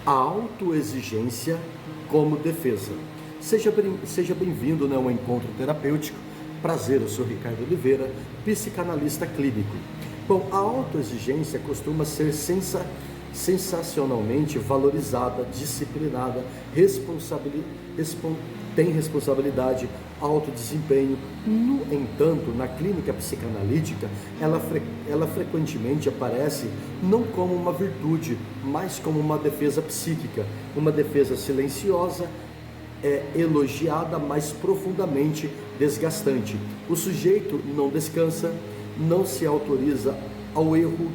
A autoexigência como defesa. Seja bem-vindo, né, ao encontro terapêutico. Prazer, eu sou Ricardo Oliveira, psicanalista clínico. Bom, a autoexigência costuma ser sensacionalmente valorizada, disciplinada, tem responsabilidade, alto desempenho. No entanto, na clínica psicanalítica, ela frequentemente aparece não como uma virtude, mas como uma defesa psíquica, uma defesa silenciosa, elogiada, mas profundamente desgastante. O sujeito não descansa, não se autoriza ao erro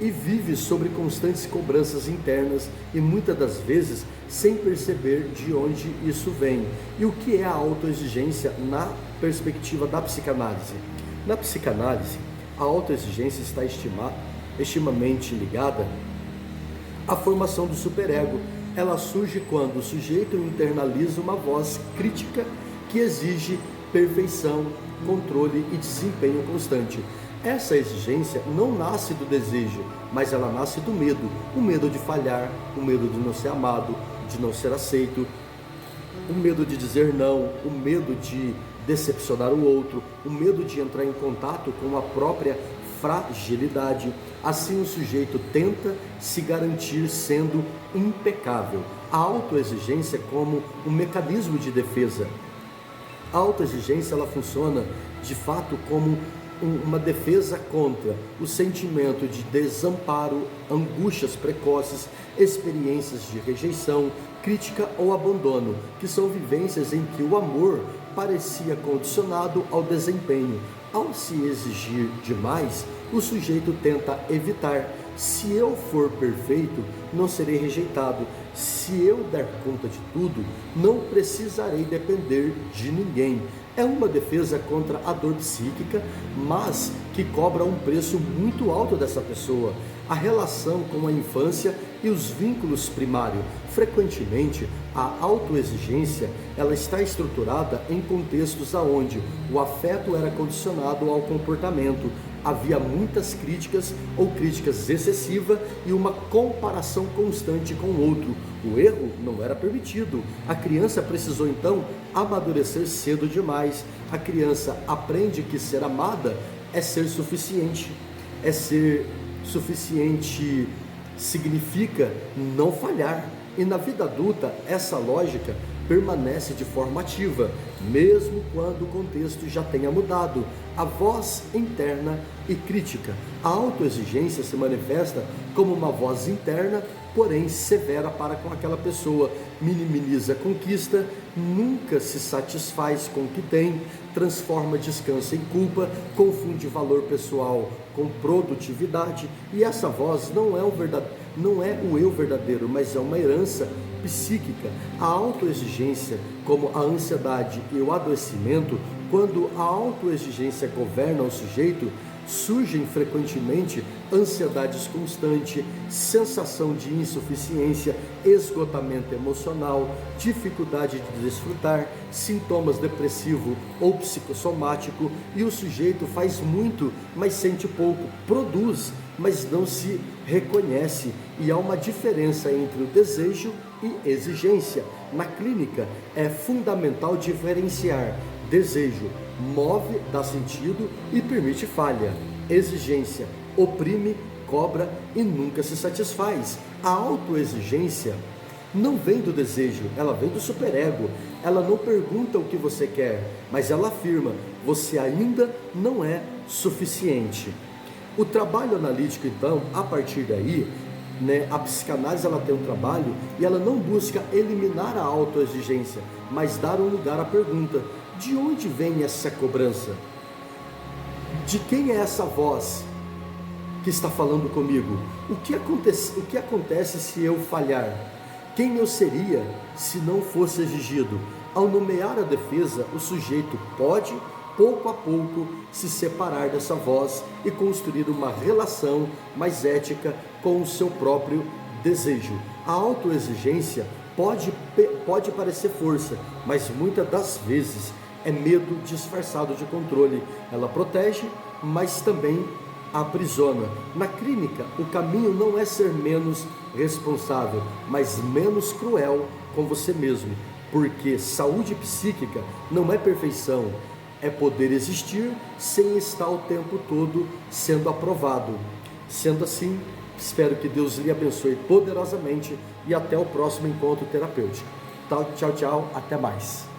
e vive sobre constantes cobranças internas e muitas das vezes sem perceber de onde isso vem. E o que é a autoexigência na perspectiva da psicanálise? Na psicanálise, a autoexigência está extremamente ligada à formação do superego. Ela surge quando o sujeito internaliza uma voz crítica que exige perfeição, controle e desempenho constante. Essa exigência não nasce do desejo, mas ela nasce do medo. O medo de falhar, o medo de não ser amado, de não ser aceito, o medo de dizer não, o medo de decepcionar o outro, o medo de entrar em contato com a própria fragilidade. Assim o sujeito tenta se garantir sendo impecável. A autoexigência como um mecanismo de defesa. A autoexigência ela funciona de fato como uma defesa contra o sentimento de desamparo, angústias precoces, experiências de rejeição, crítica ou abandono, que são vivências em que o amor parecia condicionado ao desempenho. Ao se exigir demais, o sujeito tenta evitar. Se eu for perfeito, não serei rejeitado. Se eu der conta de tudo, não precisarei depender de ninguém. É uma defesa contra a dor psíquica, mas que cobra um preço muito alto dessa pessoa. A relação com a infância e os vínculos primários. Frequentemente, a autoexigência ela está estruturada em contextos onde o afeto era condicionado ao comportamento. Havia muitas críticas ou críticas excessivas e uma comparação constante com o outro. O erro não era permitido. A criança precisou então amadurecer cedo demais. A criança aprende que ser amada é ser suficiente. É ser suficiente significa não falhar. E na vida adulta, essa lógica permanece de forma ativa, mesmo quando o contexto já tenha mudado. A voz interna e crítica. A autoexigência se manifesta como uma voz interna, porém severa para com aquela pessoa. Minimiza a conquista, nunca se satisfaz com o que tem, transforma descanso em culpa, confunde valor pessoal com produtividade. E essa voz não é o eu verdadeiro, mas é uma herança psíquica. A autoexigência, como a ansiedade e o adoecimento, quando a autoexigência governa o sujeito, surgem frequentemente ansiedades constantes, sensação de insuficiência, esgotamento emocional, dificuldade de desfrutar, sintomas depressivo ou psicossomático, e o sujeito faz muito, mas sente pouco, produz, mas não se reconhece, e há uma diferença entre o desejo e exigência. Na clínica é fundamental diferenciar. Desejo move, dá sentido e permite falha. Exigência oprime, cobra e nunca se satisfaz. A autoexigência não vem do desejo, ela vem do superego. Ela não pergunta o que você quer, mas ela afirma: você ainda não é suficiente. O trabalho analítico, então, a partir daí, a psicanálise ela tem um trabalho e ela não busca eliminar a autoexigência, mas dar um lugar à pergunta: de onde vem essa cobrança? De quem é essa voz que está falando comigo? O que acontece se eu falhar? Quem eu seria se não fosse exigido? Ao nomear a defesa, o sujeito pode, pouco a pouco, se separar dessa voz e construir uma relação mais ética com o seu próprio desejo. A autoexigência pode parecer força, mas muitas das vezes é medo disfarçado de controle. Ela protege, mas também aprisiona. Na clínica, o caminho não é ser menos responsável, mas menos cruel com você mesmo, porque saúde psíquica não é perfeição, é poder existir sem estar o tempo todo sendo aprovado. Sendo assim, espero que Deus lhe abençoe poderosamente e até o próximo encontro terapêutico. Tchau, tchau, até mais.